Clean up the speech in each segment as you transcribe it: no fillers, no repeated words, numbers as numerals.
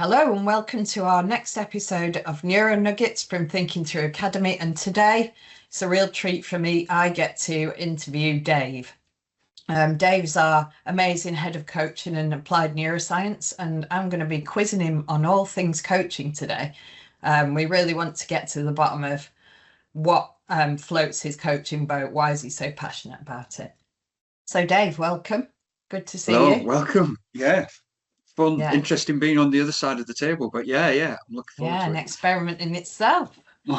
Hello and welcome to our next episode of Neuro Nuggets from Thinking Through Academy. And today it's a real treat for me. I get to interview Dave. Dave's our amazing head of coaching and applied neuroscience, and I'm going to be quizzing him on all things coaching today. We really want to get to the bottom of what floats his coaching boat. Why is he so passionate about it? So Dave, welcome. Good to see Hello, you. welcome. Yeah, fun, Yeah. interesting being on the other side of the table. But yeah, I'm looking forward Yeah, to an it. experiment in itself. We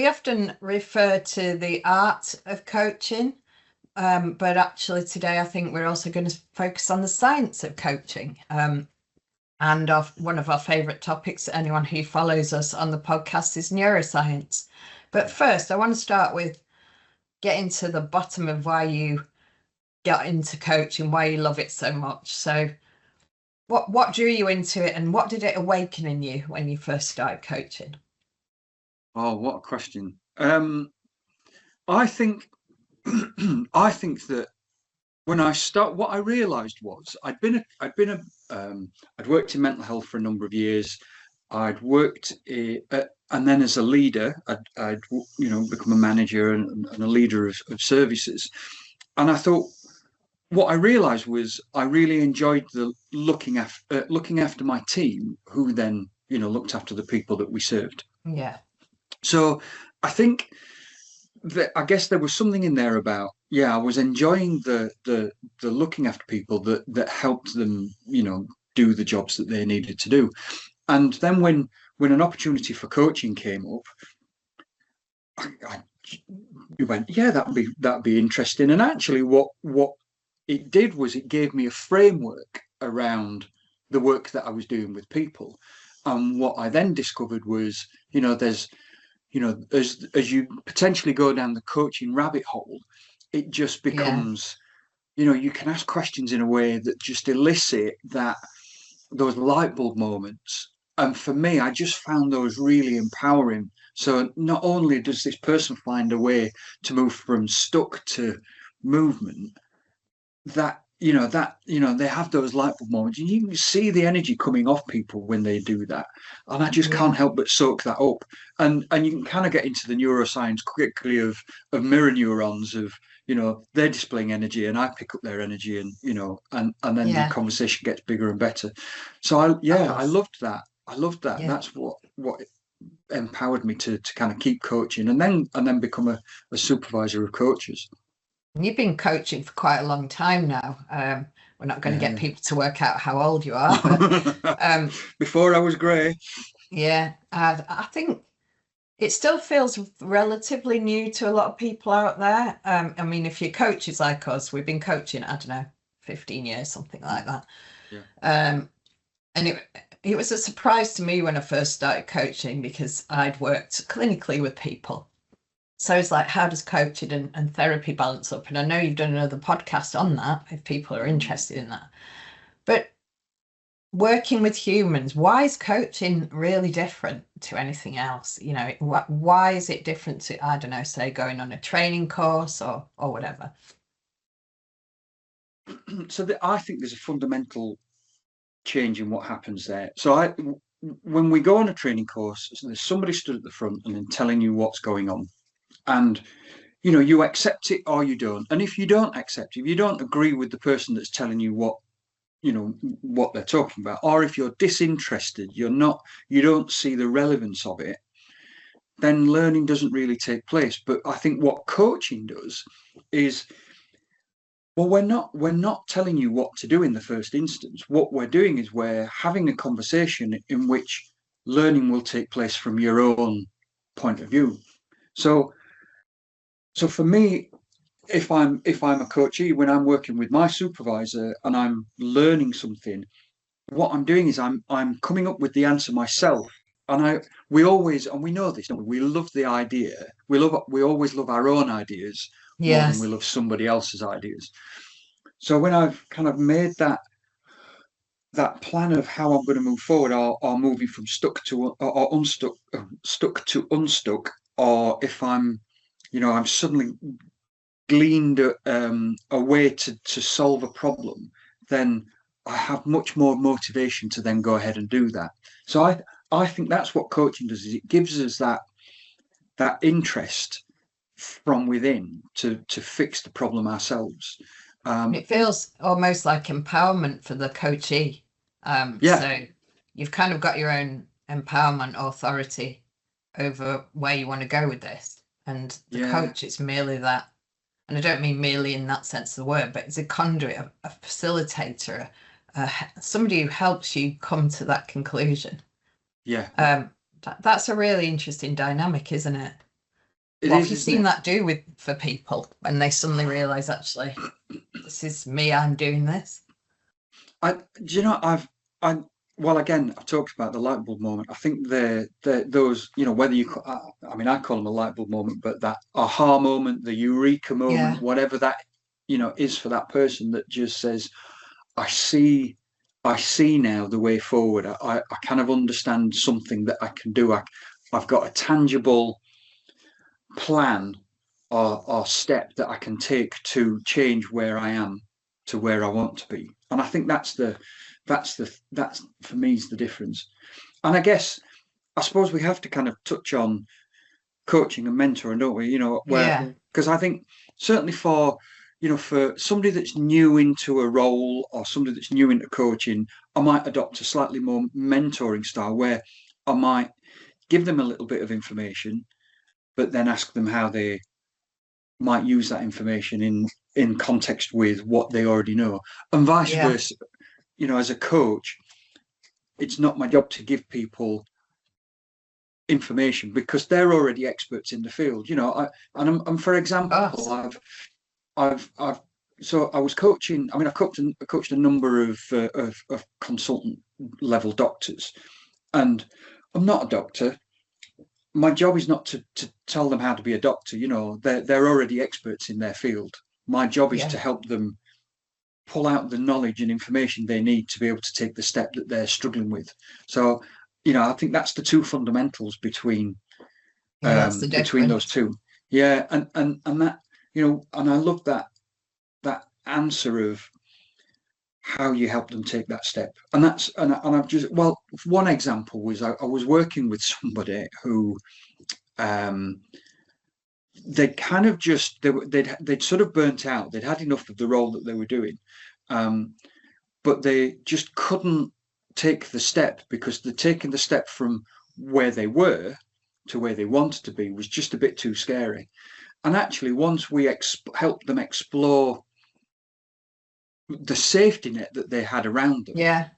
often refer to the art of coaching, but actually today I think we're also going to focus on the science of coaching. And one of our favourite topics, anyone who follows us on the podcast, is neuroscience. But first, I want to start with getting to the bottom of why you got into coaching, why you love it so much. So what drew you into it, and what did it awaken in you when you first started coaching? Oh, what a question. I think I think that when what I realised was I'd worked in mental health for a number of years. I'd worked and then as a leader, I'd become a manager and a leader of services. And I thought, what I realized was I really enjoyed the looking after my team, who then looked after the people that we served. Yeah. So I think that I guess there was something in there about, I was enjoying the looking after people that helped them do the jobs that they needed to do. And then when an opportunity for coaching came up, I we went, yeah, that'd be interesting. And actually, what it did was it gave me a framework around the work that I was doing with people. And what I then discovered was, there's, as you potentially go down the coaching rabbit hole, it just becomes, you can ask questions in a way that just elicit those light bulb moments. And for me, I just found those really empowering. So not only does this person find a way to move from stuck to movement, they have those light bulb moments, and you can see the energy coming off people when they do that. And I just can't help but soak that up. And you can kind of get into the neuroscience quickly of mirror neurons of, they're displaying energy and I pick up their energy, and then the conversation gets bigger and better. So I loved that. That's what empowered me to kind of keep coaching and then become a supervisor of coaches. You've been coaching for quite a long time now. We're not going to get people to work out how old you are, but before I was grey. Yeah, I think it still feels relatively new to a lot of people out there. I mean, if you're coaches like us, we've been coaching, I don't know, 15 years, something like that. Yeah. And it was a surprise to me when I first started coaching because I'd worked clinically with people. So it's like, how does coaching and therapy balance up? And I know you've done another podcast on that if people are interested in that. But working with humans, why is coaching really different to anything else? Why is it different to, I don't know, say going on a training course or whatever? So I think there's a fundamental change in what happens there. So when we go on a training course, there's somebody stood at the front and then telling you what's going on. And you accept it or you don't. And if you don't accept it, if you don't agree with the person that's telling you what they're talking about, or if you're disinterested, you don't see the relevance of it, then learning doesn't really take place. But I think what coaching does is, well, we're not telling you what to do in the first instance. What we're doing is we're having a conversation in which learning will take place from your own point of view. So for me, if I'm a coachee, when I'm working with my supervisor and I'm learning something, what I'm doing is I'm coming up with the answer myself. And we know this, don't we? We love the idea. We always love our own ideas more than we love somebody else's ideas. So when I've kind of made that plan of how I'm going to move forward, or moving from stuck to or unstuck, stuck to unstuck, or if I'm suddenly gleaned a way to solve a problem, then I have much more motivation to then go ahead and do that. So I think that's what coaching does, is it gives us that interest from within to fix the problem ourselves. It feels almost like empowerment for the coachee. Yeah, So you've kind of got your own empowerment authority over where you want to go with this. And the yeah, coach is merely that. And I don't mean merely in that sense of the word, but it's a conduit, a facilitator, somebody who helps you come to that conclusion. yeah. That's a really interesting dynamic, isn't it? It What have is, you isn't seen it? that do with for people when they suddenly realise, actually, this is me, I'm doing this? Do you know, I, well, again, I've talked about the light bulb moment. I think they're those, whether I mean, I call them a light bulb moment, but that aha moment, the eureka moment, Yeah, whatever that, is for that person, that just says, I see, I see now the way forward. I kind of understand something that I can do. I've got a tangible plan or step that I can take to change where I am to where I want to be. And I think that's for me is the difference. And I suppose we have to kind of touch on coaching and mentoring, don't we? Where, yeah, because I think certainly for somebody that's new into a role or somebody that's new into coaching, I might adopt a slightly more mentoring style where I might give them a little bit of information, but then ask them how they might use that information in context with what they already know, and vice yeah, versa. As a coach, it's not my job to give people information because they're already experts in the field. And for of example, course. I've so I was coaching. I mean, I coached a number of consultant level doctors, and I'm not a doctor. My job is not to tell them how to be a doctor. They're already experts in their field. My job is to Yeah, help them pull out the knowledge and information they need to be able to take the step that they're struggling with. So, I think that's the two fundamentals yeah, that's the between those difference. two. Yeah, and that, and I love that answer of how you help them take that step. And I've just, well, one example was I was working with somebody who um they kind of just they'd sort of burnt out. They'd had enough of the role that they were doing, um, but they just couldn't take the step because the taking the step from where they were to where they wanted to be was just a bit too scary. And actually, once we helped them explore the safety net that they had around them, Yeah,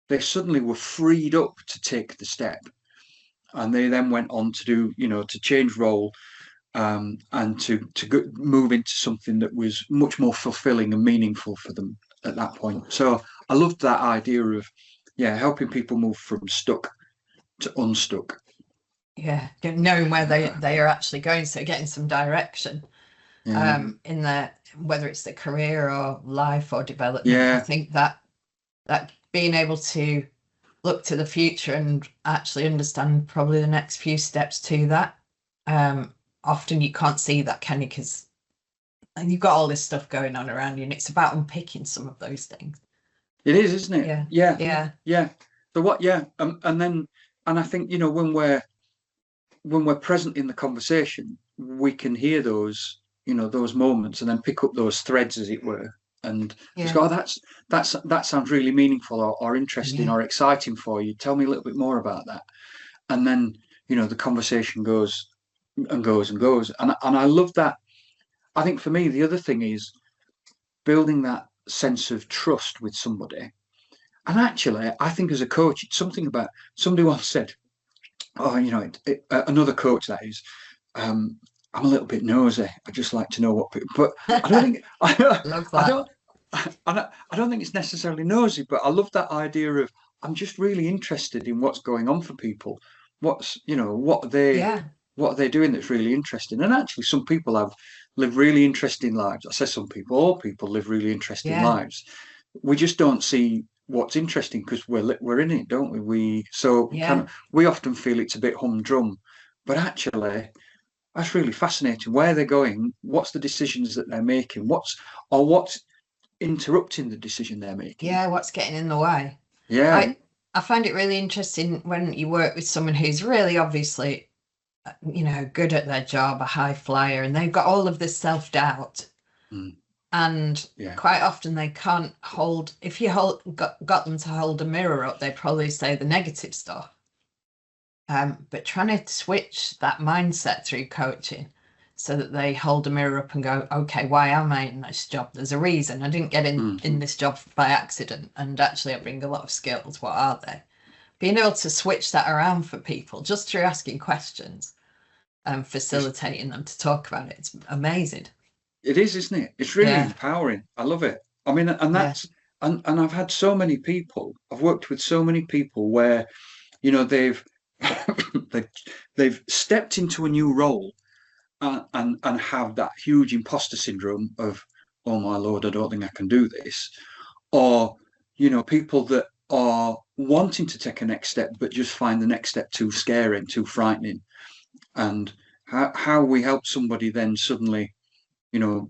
they suddenly were freed up to take the step. And they then went on to do, to change role, and to move into something that was much more fulfilling and meaningful for them at that point. So I loved that idea of, yeah, helping people move from stuck to unstuck. yeah, knowing where they are actually going, so getting some direction Yeah, in their, whether it's their career or life or development. I yeah, think that being able to look to the future and actually understand probably the next few steps to that. Often you can't see that, can you? Because you've got all this stuff going on around you, and it's about unpicking some of those things. it is, isn't it? Yeah, Yeah, yeah, yeah. So what? Yeah, and I think when we're present in the conversation, we can hear those moments, and then pick up those threads, as it were, and just yeah, go, oh, that sounds really meaningful or interesting yeah, or exciting for you. Tell me a little bit more about that. And then the conversation goes and goes and goes, and I love that. I think for me, the other thing is building that sense of trust with somebody. And actually, I think as a coach, it's something about somebody once said, oh, another coach that is, um, I'm a little bit nosy. I just like to know what people, but I don't think love I that. don't I don't think it's necessarily nosy, but I love that idea of I'm just really interested in what's going on for people. Yeah, What are they doing that's really interesting? And actually, some people live really interesting lives. I say some people, all people live really interesting yeah, lives. We just don't see what's interesting because we're in it, don't we? yeah, We often feel it's a bit humdrum, but actually that's really fascinating. Where they're going, what's the decisions that they're making, what's interrupting the decision they're making. Yeah, what's getting in the way? Yeah. I find it really interesting when you work with someone who's really obviously, good at their job, a high flyer, and they've got all of this self-doubt. And quite often they can't hold, if you got them to hold a mirror up, they'd probably say the negative stuff. But trying to switch that mindset through coaching so that they hold a mirror up and go, okay, why am I in this job? There's a reason. I didn't get in this job by accident. And actually, I bring a lot of skills. What are they? Being able to switch that around for people just through asking questions and facilitating them to talk about it. It's amazing. It is, isn't it? It's really empowering. I love it. I mean, and that's, and I've had so many people, I've worked with so many people where, they've they've stepped into a new role and have that huge imposter syndrome of, oh my Lord, I don't think I can do this. Or, people that are wanting to take a next step, but just find the next step too scary and too frightening. And how we help somebody then suddenly, or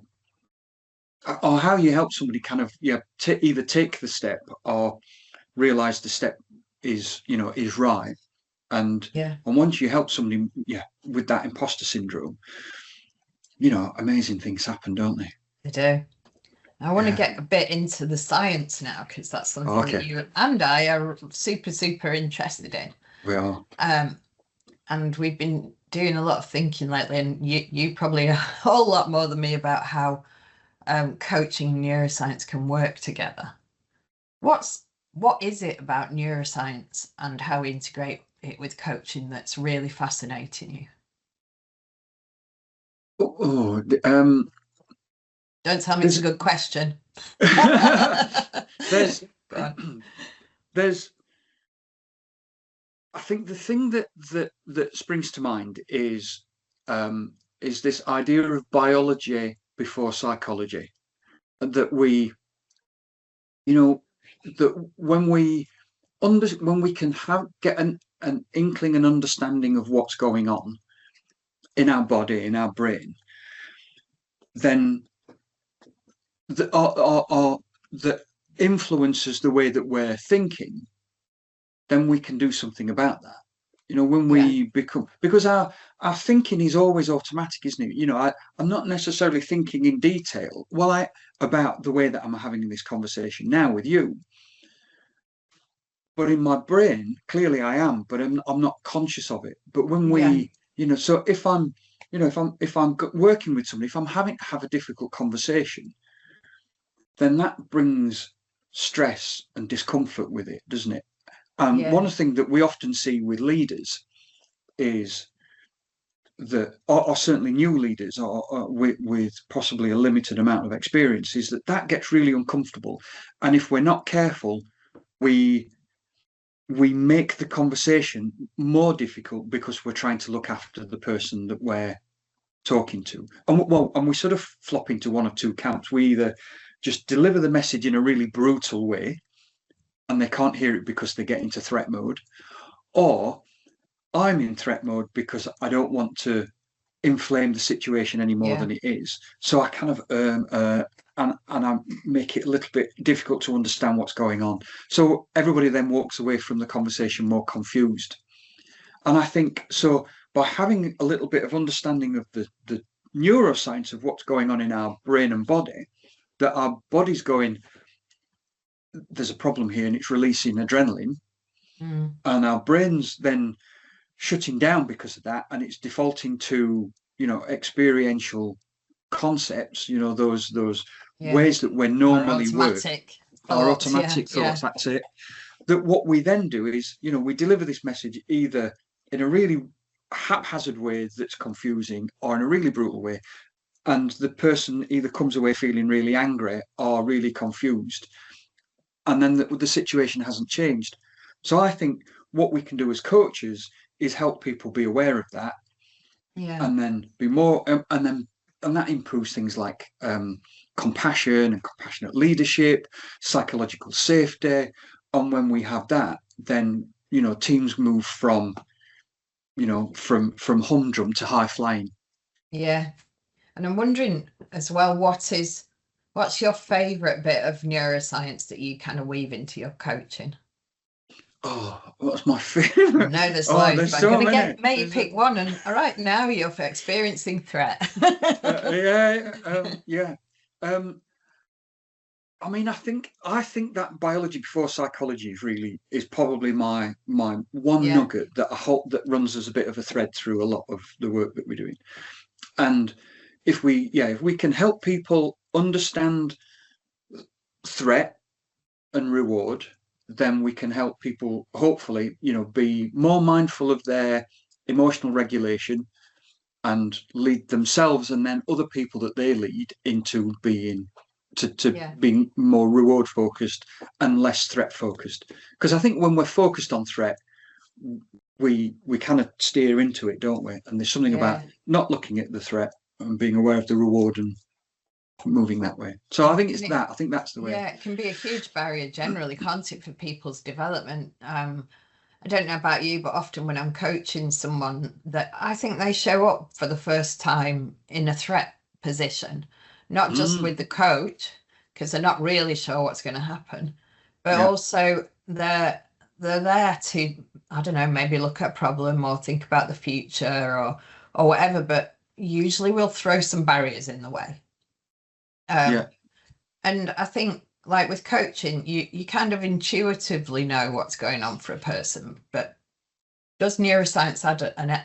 how you help somebody kind of, either take the step or realize the step is right. And once you help somebody, with that imposter syndrome, amazing things happen, don't they? They do. I want to get a bit into the science now, because that's something that you and I are super, super interested in. We are. And we've been doing a lot of thinking lately, and you probably a whole lot more than me about how coaching and neuroscience can work together. What is it about neuroscience and how we integrate it with coaching that's really fascinating you? Don't tell me it's a good question. there's I think the thing that springs to mind is this idea of biology before psychology, that we, that when we can get an inkling and understanding of what's going on in our body, in our brain, then that influences the way that we're thinking, then we can do something about that. When we become, because our thinking is always automatic, isn't it? I'm not necessarily thinking in detail about the way that I'm having this conversation now with you, but in my brain, clearly I am, but I'm not conscious of it. But when we, so if I'm, if I'm working with somebody, if I'm having to have a difficult conversation, then that brings stress and discomfort with it, doesn't it? And one of the things that we often see with leaders is that, or certainly new leaders, or with possibly a limited amount of experience, is that gets really uncomfortable. And if we're not careful, we make the conversation more difficult because we're trying to look after the person that we're talking to. And we sort of flop into one of two camps. We either just deliver the message in a really brutal way, and they can't hear it because they get into threat mode, or I'm in threat mode because I don't want to inflame the situation any more than it is. So I kind of and I make it a little bit difficult to understand what's going on. So everybody then walks away from the conversation more confused. And I think so by having a little bit of understanding of the neuroscience of what's going on in our brain and body, that our body's going, there's a problem here, and it's releasing adrenaline, and our brain's then shutting down because of that, and it's defaulting to experiential concepts, those ways that we're normally our automatic thoughts. That's it. That what we then do is we deliver this message either in a really haphazard way that's confusing, or in a really brutal way, and the person either comes away feeling really angry or really confused, and then the situation hasn't changed. So I think what we can do as coaches is help people be aware of that, and then be more, and that improves things like compassion and compassionate leadership, psychological safety. And when we have that, then teams move from humdrum to high flying. And I'm wondering as well, what is What's your favorite bit of neuroscience that you kind of weave into your coaching? Oh, what's my I favorite? know there's Oh, loads, there's but I'm so going to many. make you pick one. And all right, now you're experiencing threat. Yeah, yeah. Um, I mean, I think that biology before psychology really is probably my one Yeah, nugget that I hope that runs as a bit of a thread through a lot of the work that we're doing. And if we can help people understand threat and reward, then we can help people hopefully, be more mindful of their emotional regulation and lead themselves and then other people that they lead into being to yeah, being more reward focused and less threat focused. Because I think when we're focused on threat, we kind of steer into it, don't we? And there's something about yeah. not looking at the threat and being aware of the reward and moving that way. So I think it's And that. I think that's the way. yeah, it can be a huge barrier generally, can't it, for people's development? I don't know about you, but often when I'm coaching someone, that I think they show up for the first time in a threat position, not just Mm, with the coach, because they're not really sure what's going to happen, but yeah, also they're there to, I don't know, maybe look at a problem or think about the future or whatever, but usually we'll throw some barriers in the way. yeah, Um, and I think like with coaching, you kind of intuitively know what's going on for a person, but does neuroscience add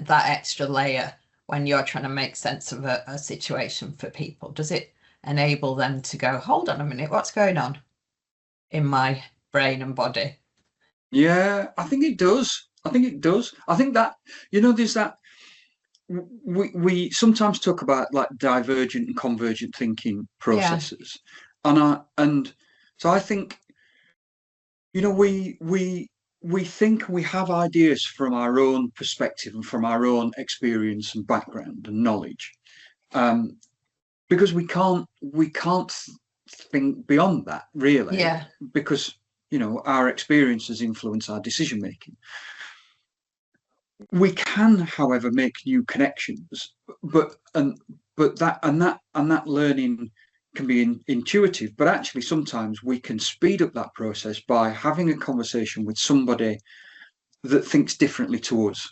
that extra layer when you're trying to make sense of a situation for people? Does it enable them to go, hold on a minute, what's going on in my brain and body? yeah. I think it does. I think it does. I think that there's that we sometimes talk about like divergent and convergent thinking Yeah, processes, and so I think we think we have ideas from our own perspective and from our own experience and background and knowledge, um, because we can't think beyond that really, yeah, because our experiences influence our decision making. We can, however, make new connections, but that learning can be intuitive. But actually, sometimes we can speed up that process by having a conversation with somebody that thinks differently to us.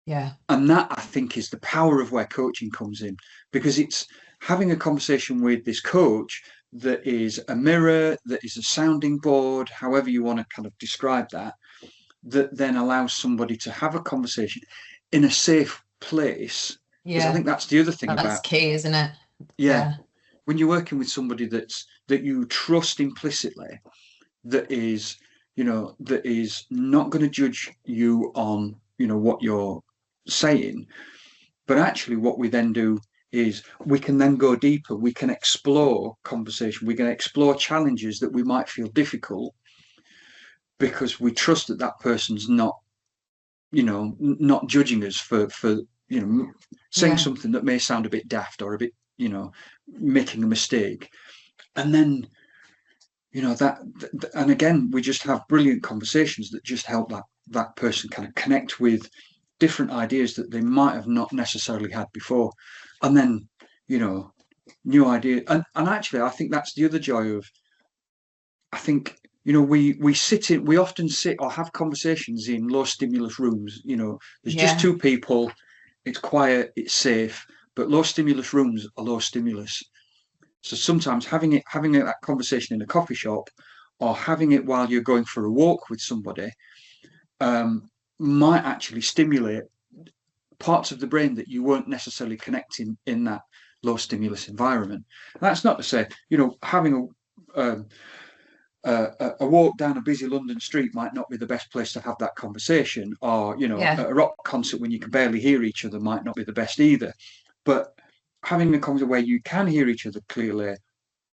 yeah, And that, I think, is the power of where coaching comes in, because it's having a conversation with this coach that is a mirror, that is a sounding board, however you want to kind of describe that, that then allows somebody to have a conversation in a safe place. Because I yeah. think that's the other thing That's about, key, isn't it? yeah, Yeah, when you're working with somebody that you trust implicitly, that is not going to judge you on what you're saying, but actually what we then do is we can then go deeper, we can explore conversation, we can explore challenges that we might feel difficult, because we trust that that person's not judging us for saying yeah, something that may sound a bit daft or a bit making a mistake. And then that and again, we just have brilliant conversations that just help that person kind of connect with different ideas that they might have not necessarily had before. And then new idea. And actually, I think that's the other joy of, I think, we often sit or have conversations in low stimulus rooms. There's just yeah, two people, it's quiet, it's safe, but low stimulus rooms are low stimulus. So sometimes having that conversation in a coffee shop, or having it while you're going for a walk with somebody, might actually stimulate parts of the brain that you weren't necessarily connecting in that low stimulus environment. And that's not to say, having a walk down a busy London street might not be the best place to have that conversation, or yeah, a rock concert when you can barely hear each other might not be the best either. But having a conversation where you can hear each other clearly,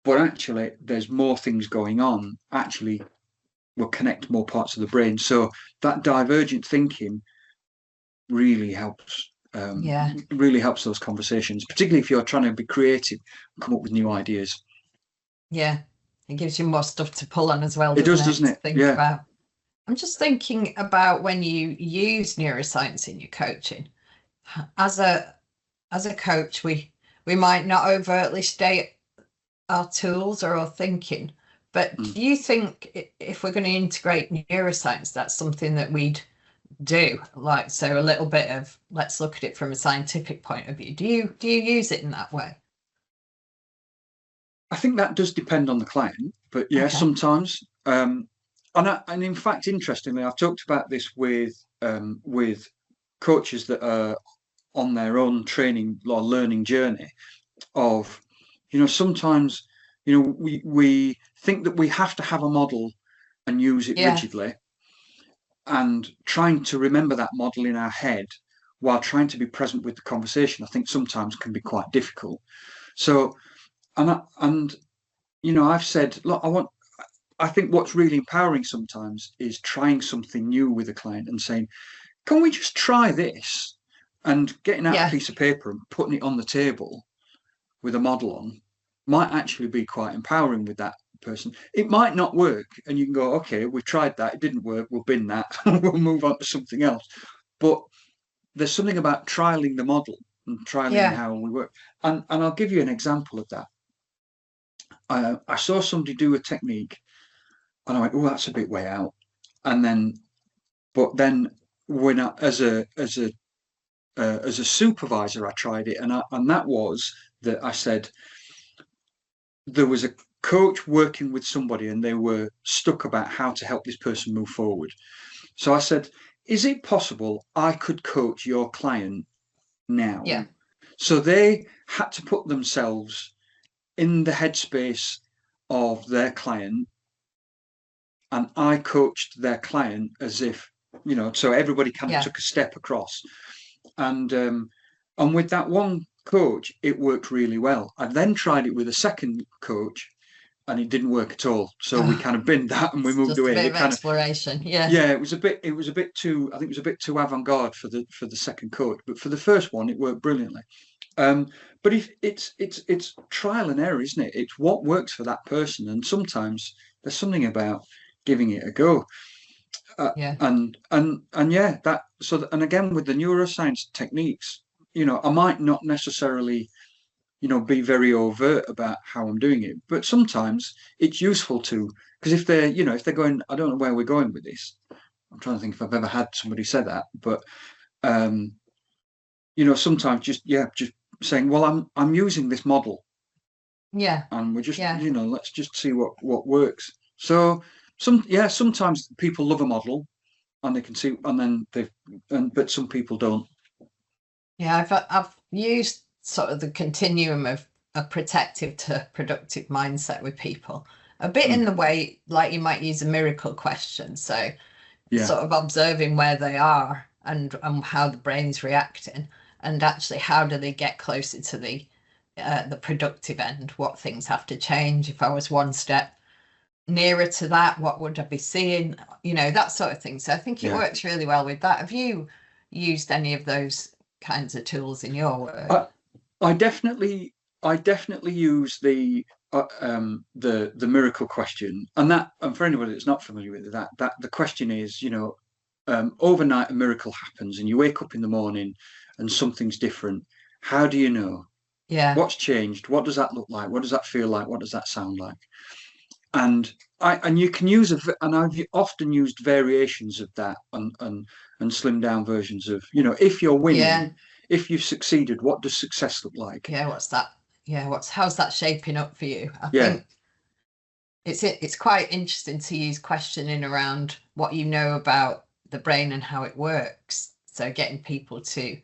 but actually there's more things going on, actually will connect more parts of the brain. So that divergent thinking really helps. yeah, Really helps those conversations, particularly if you're trying to be creative, come up with new ideas. yeah. It gives you more stuff to pull on as well, It doesn't does, it? doesn't To it? think Yeah. about. I'm just thinking about when you use neuroscience in your coaching. As a coach, we might not overtly state our tools or our thinking. But Mm. do you think if we're going to integrate neuroscience, that's something that we'd do? Like, so a little bit of, let's look at it from a scientific point of view. Do you use it in that way? I think that does depend on the client, but yeah, Okay. sometimes. And in fact, interestingly, I've talked about this with coaches that are on their own training or learning journey of, sometimes, we think that we have to have a model and use it Yeah. rigidly, and trying to remember that model in our head while trying to be present with the conversation, I think sometimes can be quite difficult. So, and I've said, look, I think what's really empowering sometimes is trying something new with a client and saying, can we just try this? And getting out a Yeah. piece of paper and putting it on the table with a model on might actually be quite empowering with that person. It might not work, and you can go, okay, we tried that, it didn't work, we'll bin that, we'll move on to something else. But there's something about trialing the model and trialing Yeah. how we work. And I'll give you an example of that. I saw somebody do a technique, and I went, oh, that's a bit way out. And then, but then when I, as a supervisor, I tried it, and that was that I said, there was a coach working with somebody and they were stuck about how to help this person move forward. So I said, is it possible I could coach your client now? Yeah. So they had to put themselves in the headspace of their client, and I coached their client as if, so everybody kind of Yeah. took a step across. And with that one coach, it worked really well. I then tried it with a second coach, and it didn't work at all. So we Oh, kind of binned that and we it's moved just a away. bit It of kind of, exploration. Yeah. yeah, it was a bit too, I think it was a bit too avant-garde for the second coach, but for the first one, it worked brilliantly. Um, but if it's trial and error, isn't it? It's what works for that person, and sometimes there's something about giving it a go. Yeah. And yeah, and again with the neuroscience techniques, I might not necessarily be very overt about how I'm doing it, but sometimes it's useful to, because if they're going, I don't know where we're going with this. I'm trying to think if I've ever had somebody say that, but um, sometimes just saying, well, I'm using this model, Yeah. and we're just, Yeah. let's just see what works. So sometimes people love a model and they can see, and then but some people don't. Yeah. I've used sort of the continuum of a protective to productive mindset with people, a bit in Mm, the way like you might use a miracle question. So yeah, sort of observing where they are and how the brain's reacting, and actually how do they get closer to the productive end, what things have to change. If I was one step nearer to that, what would I be seeing, that sort of thing. So I think it yeah. works really well with that. Have you used any of those kinds of tools in your work? I, I definitely use the miracle question, and for anybody that's not familiar with that the question is, overnight a miracle happens and you wake up in the morning and something's different. How do you know? Yeah. What's changed? What does that look like? What does that feel like? What does that sound like? And you can use and I've often used variations of that, and slimmed down versions of, if you're Yeah. winning, if you've succeeded, what does success look like? Yeah. What's that? Yeah. How's that shaping up for you? I Yeah, think it's quite interesting to use questioning around what you know about the brain and how it works. So getting people to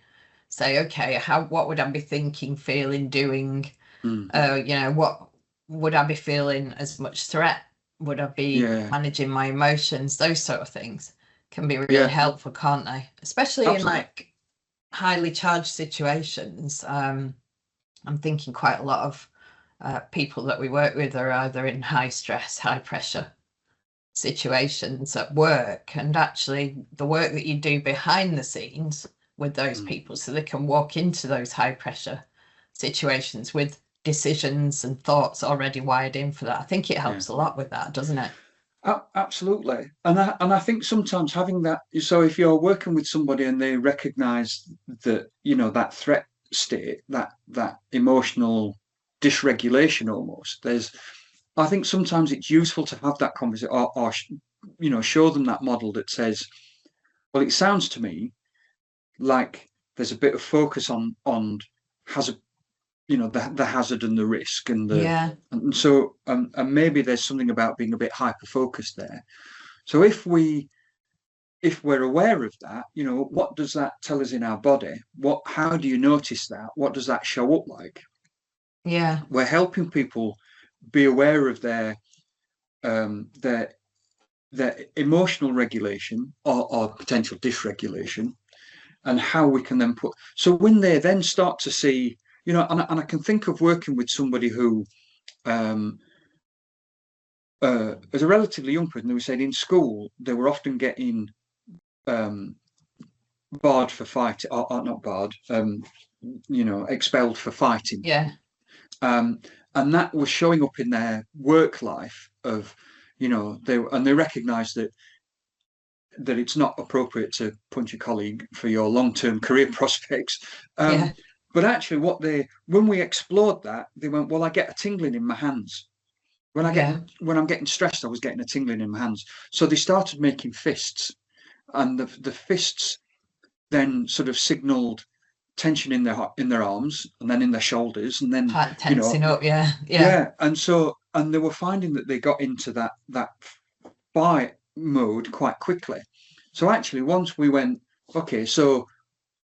say, okay, what would I be thinking, feeling, doing? mm, What would I be feeling as much threat? Would I be yeah, managing my emotions? Those sort of things can be really yeah, helpful, can't they? Especially in absolutely. like highly charged situations. I'm thinking quite a lot of people that we work with are either in high stress, high pressure situations at work, and actually the work that you do behind the scenes with those Mm, people so they can walk into those high pressure situations with decisions and thoughts already wired in for that. I think it yeah, helps a lot with that, doesn't it? absolutely. And I think sometimes having that, so if you're working with somebody and they recognize that, that threat state, that emotional dysregulation almost. I think sometimes it's useful to have that conversation, or show them that model that says, well, it sounds to me like there's a bit of focus on hazard, the hazard and the risk, and so maybe there's something about being a bit hyper focused there. So if we're aware of that, what does that tell us in our body? How do you notice that? What does that show up like? Yeah. We're helping people be aware of their emotional regulation or potential dysregulation, and how we can then so when they then start to see, and I can think of working with somebody who as a relatively young person, they were saying in school they were often getting barred for fighting, or not barred, expelled for fighting. Yeah. And that was showing up in their work life of, they recognised that it's not appropriate to punch a colleague for your long-term career prospects. But actually, when we explored that, they went, well, I get a tingling in my hands. When I'm getting stressed, I was getting a tingling in my hands. So they started making fists, and the fists then sort of signalled tension in their arms, and then in their shoulders, and then tensing up. Yeah. And they were finding that they got into that fight mode quite quickly. So actually, once we went, okay, so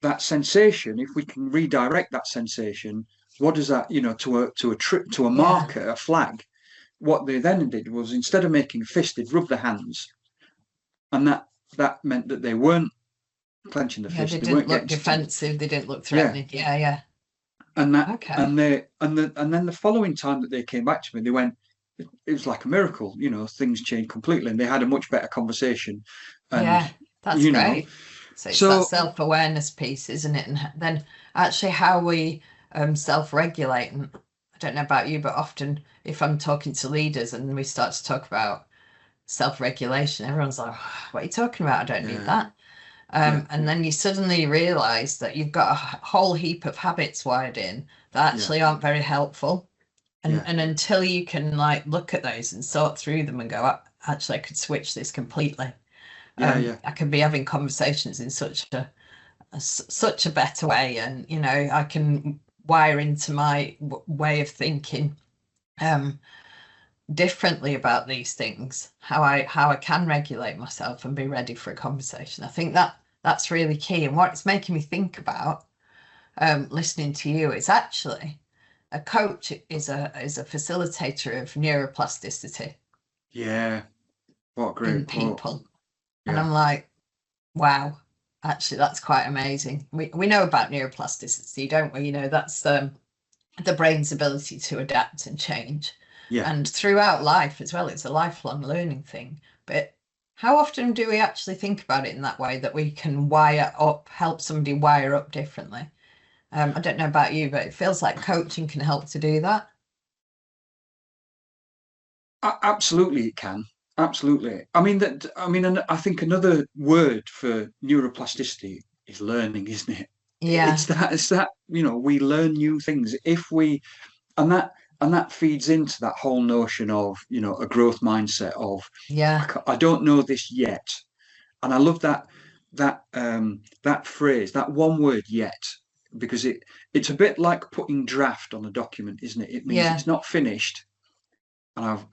that sensation, if we can redirect that sensation, what does that, to a marker, a flag? What they then did was, instead of making a fist, they'd rub their hands, and that meant that they weren't clenching the fist. They didn't look defensive. They didn't look threatening. Yeah. And and then the following time that they came back to me, they went, it was like a miracle. Things changed completely, and they had a much better conversation. And, that's great. So it's that self-awareness piece, isn't it? And then actually how we self-regulate. And I don't know about you, but often if I'm talking to leaders and we start to talk about self-regulation, everyone's like, what are you talking about? I don't need that. And then you suddenly realize that you've got a whole heap of habits wired in that actually aren't very helpful. And until you can look at those and sort through them and go, actually, I could switch this completely. I can be having conversations in such a better way, and I can wire into my way of thinking differently about these things, how I can regulate myself and be ready for a conversation. I think that's really key. And what it's making me think about listening to you is actually a coach is a facilitator of neuroplasticity. What a great in people. And I'm like, wow, actually that's quite amazing. We know about neuroplasticity, don't we? That's the brain's ability to adapt and change. And throughout life as well, it's a lifelong learning thing. But how often do we actually think about it in that way, that we can help somebody wire up differently? I don't know about you, but it feels like coaching can help to do that. Absolutely, it can. Absolutely. And I think another word for neuroplasticity is learning, isn't it? Yeah. It's that, we learn new things and that feeds into that whole notion of, a growth mindset of, I don't know this yet. And I love that phrase, that one word, yet, because it's a bit like putting draft on a document, isn't it? It means it's not finished. And I'm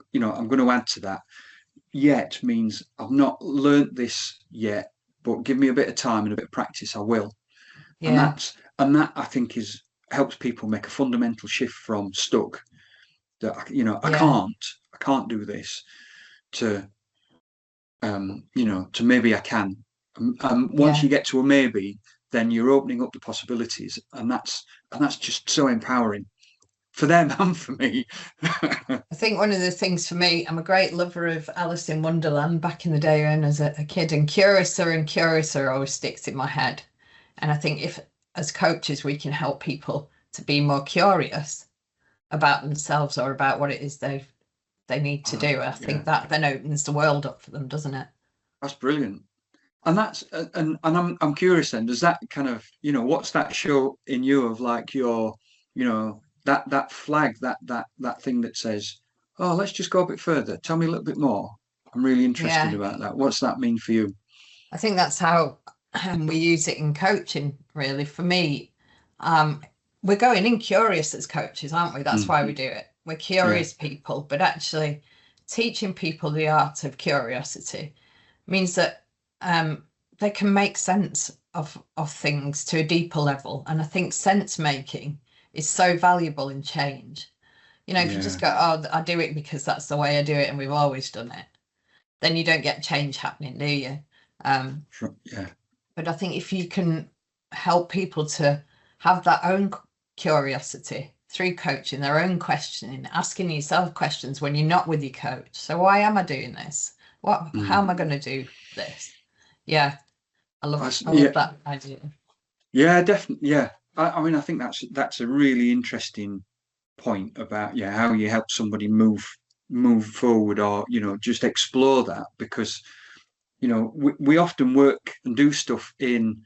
going to add to that. Yet means I've not learnt this yet, but give me a bit of time and a bit of practice, I will. And that I think helps people make a fundamental shift from stuck, that I can't do this, to to maybe I can. Once you get to a maybe, then you're opening up the possibilities, and that's just so empowering for them and for me. I think one of the things for me, I'm a great lover of Alice in Wonderland back in the day when as a kid, and Curiouser always sticks in my head. And I think if as coaches we can help people to be more curious about themselves or about what it is they need to do, I think that then opens the world up for them, doesn't it? That's brilliant. And I'm curious then, does that kind of, what's that show in you of like your that flag, that thing that says, oh, let's just go a bit further, tell me a little bit more, I'm really interested about that. What's that mean for you? I think that's how we use it in coaching, really. For me, we're going in curious as coaches, aren't we? That's why we do it. We're curious people, but actually teaching people the art of curiosity means that they can make sense of things to a deeper level. And I think sense making is so valuable in change. You know, if you just go, oh, I do it because that's the way I do it and we've always done it, then you don't get change happening, do you? But I think if you can help people to have that own curiosity through coaching, their own questioning, asking yourself questions when you're not with your coach. So why am I doing this? How am I going to do this? Yeah. I love that idea. Yeah, definitely. Yeah. I mean, I think that's a really interesting point about how you help somebody move forward, or just explore that, because we often work and do stuff in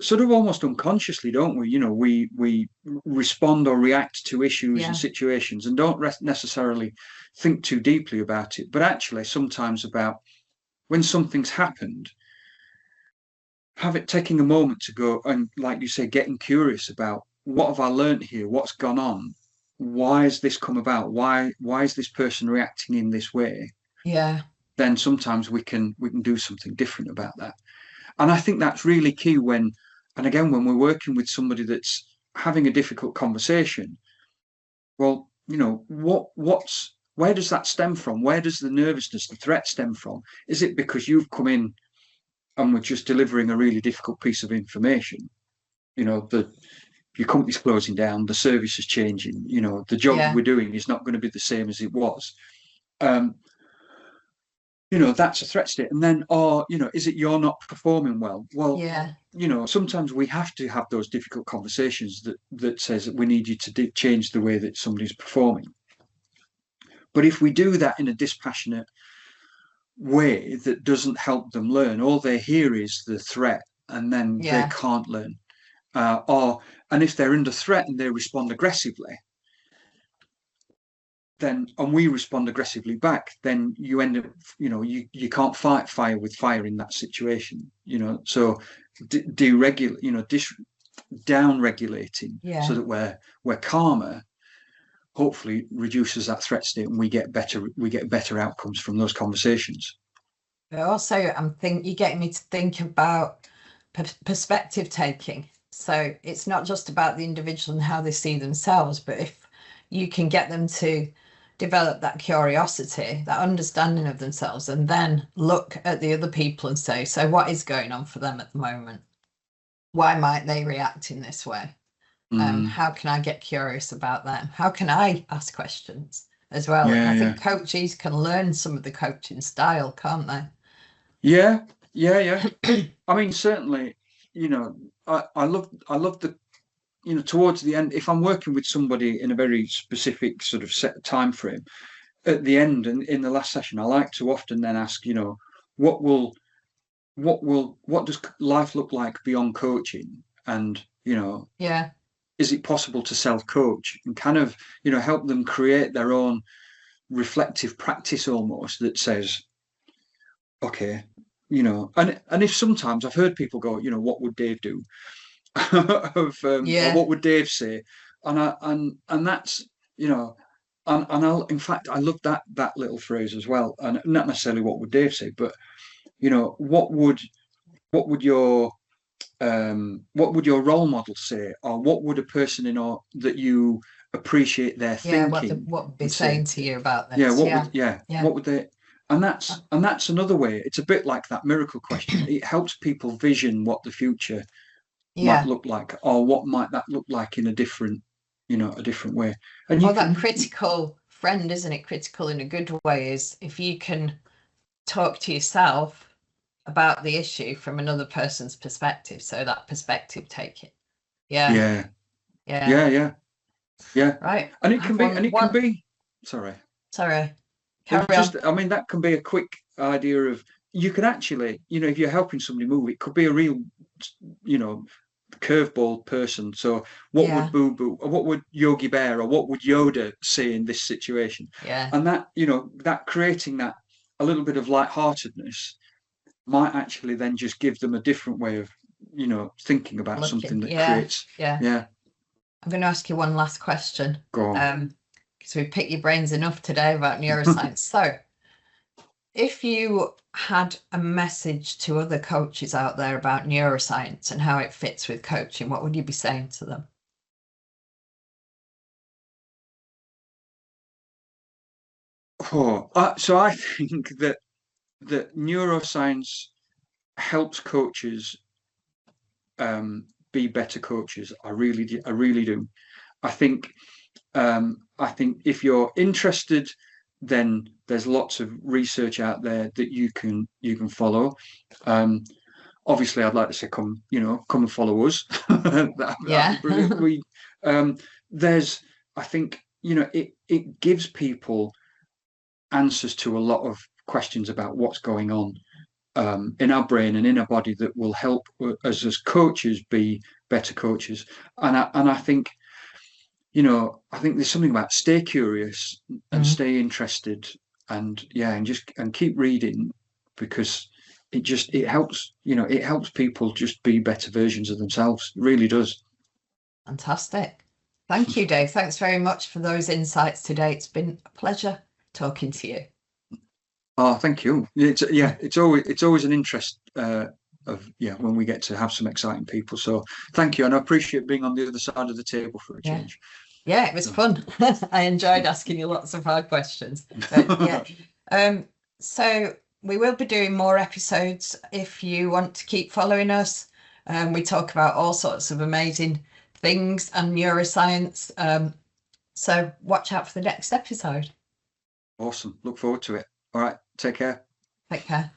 sort of almost unconsciously, don't we? We respond or react to issues and situations and don't necessarily think too deeply about it, but actually sometimes about when something's happened, taking a moment to go and, like you say, getting curious about, what have I learned here? What's gone on? Why has this come about? Why is this person reacting in this way? Yeah. Then sometimes we can do something different about that. And I think that's really key when we're working with somebody that's having a difficult conversation. Well, where does that stem from? Where does the nervousness, the threat stem from? Is it because you've come in and we're just delivering a really difficult piece of information? Your company's closing down, the service is changing, the job we're doing is not going to be the same as it was. That's a threat state. And then, is it you're not performing well? Well, sometimes we have to have those difficult conversations that says that we need you to change the way that somebody's performing. But if we do that in a dispassionate way that doesn't help them learn, all they hear is the threat, and then they can't learn. And if they're under threat and they respond aggressively, then, and we respond aggressively back, then you end up, you can't fight fire with fire in that situation. So down regulating, so that we're calmer, hopefully reduces that threat state, and we get better outcomes from those conversations. But also, you're getting me to think about perspective taking. So it's not just about the individual and how they see themselves, but if you can get them to develop that curiosity, that understanding of themselves, and then look at the other people and say, so what is going on for them at the moment? Why might they react in this way? How can I get curious about them? How can I ask questions as well? I think coaches can learn some of the coaching style, can't they? Yeah. I mean, certainly, I love the, towards the end, if I'm working with somebody in a very specific sort of set time frame, at the end and in the last session, I like to often then ask, what does life look like beyond coaching? And, is it possible to self-coach, and kind of, help them create their own reflective practice almost that says, okay, and if sometimes I've heard people go, what would Dave do? Or what would Dave say? And that's, and in fact, I love that little phrase as well. And not necessarily what would Dave say, but what would your role model say, or what would a person that you appreciate their thinking what would be saying to you about this? What would they? And that's another way. It's a bit like that miracle question. It helps people vision what the future might look like, or what might that look like in a different way. And that critical friend, isn't it? Critical in a good way is if you can talk to yourself about the issue from another person's perspective. So that perspective taking. Yeah. Right. And it can be. Sorry. I mean, that can be a quick idea of, you can actually, if you're helping somebody move, it could be a real, curveball person. So what Yeah. would Boo Boo, or what would Yogi Bear, or what would Yoda say in this situation? Yeah. And that, that creating that a little bit of lightheartedness might actually then just give them a different way of, thinking about Looking. something that Yeah. creates, Yeah. yeah. I'm going to ask you one last question. Go on. Because we've picked your brains enough today about neuroscience. So, if you had a message to other coaches out there about neuroscience and how it fits with coaching, what would you be saying to them? So I think that neuroscience helps coaches be better coaches. I really do. I think if you're interested, then there's lots of research out there that you can follow. Obviously, I'd like to say come and follow us. That'd be Yeah. brilliant. There's I think it gives people answers to a lot of questions about what's going on in our brain and in our body that will help us as coaches be better coaches. And I think there's something about stay curious and Mm. stay interested, and keep reading, because it helps people just be better versions of themselves. It really does. Fantastic. Thank you, Dave. Thanks very much for those insights today. It's been a pleasure talking to you. Oh, thank you. It's always an interest when we get to have some exciting people. So thank you, and I appreciate being on the other side of the table for a change. Yeah, it was fun. I enjoyed asking you lots of hard questions. But yeah. So we will be doing more episodes if you want to keep following us. We talk about all sorts of amazing things and neuroscience. So watch out for the next episode. Awesome. Look forward to it. All right. Take care. Take care.